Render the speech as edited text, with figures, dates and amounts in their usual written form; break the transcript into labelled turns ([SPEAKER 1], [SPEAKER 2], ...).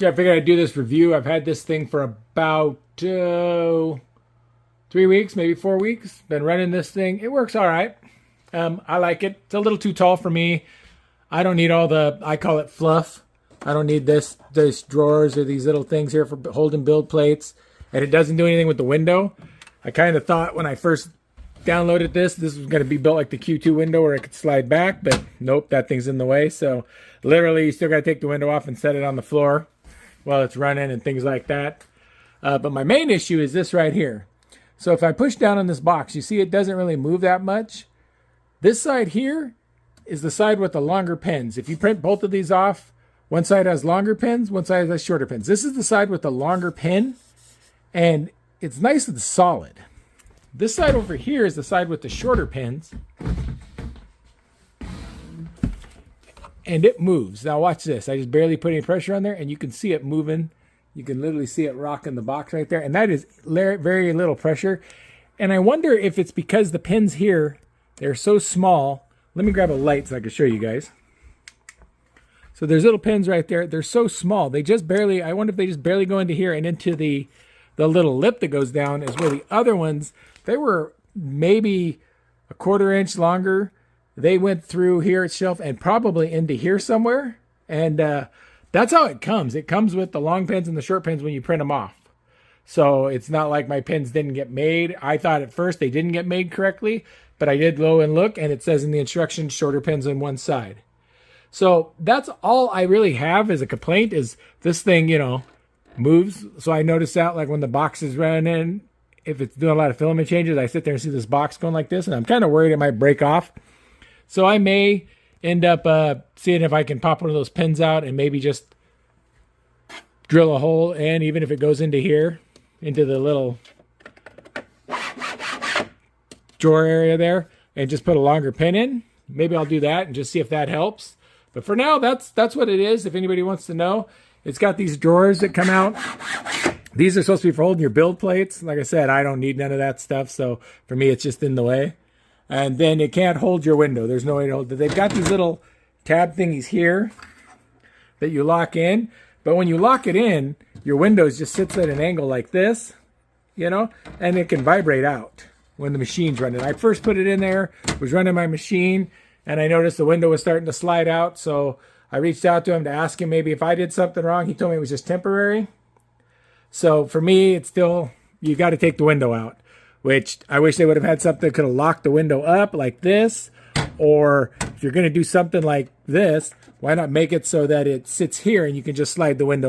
[SPEAKER 1] Okay, I figured I'd do this review. I've had this thing for about 3 weeks, maybe 4 weeks. Been running this thing. It works all right. I like it. It's a little too tall for me. I don't need all the, I call it fluff. I don't need this drawers or these little things here for holding build plates. And it doesn't do anything with the window. I kind of thought when I first downloaded this was going to be built like the Q2 window where it could slide back, but nope, that thing's in the way. So literally you still got to take the window off and set it on the floor while it's running and things like that. But my main issue is this right here. So if I push down on this box, you see it doesn't really move that much. This side here is the side with the longer pins. If you print both of these off, one side has longer pins, one side has shorter pins. This is the side with the longer pin, and it's nice and solid. This side over here is the side with the shorter pins, and it moves. Now watch this. I just barely put any pressure on there, and you can see it moving. You can literally see it rocking the box right there, and that is very little pressure. And I wonder if it's because the pins here, they're so small. Let me grab a light so I can show you guys. So there's little pins right there. They're so small. They just barely, I wonder if they just barely go into here and into the little lip that goes down is where the other ones, they were maybe a 1/4 inch longer. They went through here itself and probably into here somewhere. And that's how it comes. It comes with the long pins and the short pins when you print them off. So it's not like my pins didn't get made. I thought at first they didn't get made correctly, but I did go and look, and it says in the instructions, shorter pins on one side. So that's all I really have as a complaint is this thing, you know, moves. So I noticed that like when the box is running, if it's doing a lot of filament changes, I sit there and see this box going like this, and I'm kind of worried it might break off. So I may end up seeing if I can pop one of those pins out and maybe just drill a hole in, even if it goes into here, into the little drawer area there, and just put a longer pin in. Maybe I'll do that and just see if that helps. But for now, that's what it is. If anybody wants to know, it's got these drawers that come out. These are supposed to be for holding your build plates. Like I said, I don't need none of that stuff. So for me, it's just in the way. And then it can't hold your window. There's no way to hold it. They've got these little tab thingies here that you lock in. But when you lock it in, your window just sits at an angle like this, you know, and it can vibrate out when the machine's running. I first put it in there, was running my machine, and I noticed the window was starting to slide out. So I reached out to him to ask him maybe if I did something wrong. He told me it was just temporary. So for me, it's still, you got to take the window out, which I wish they would have had something that could have locked the window up like this. Or if you're going to do something like this, why not make it so that it sits here and you can just slide the window in.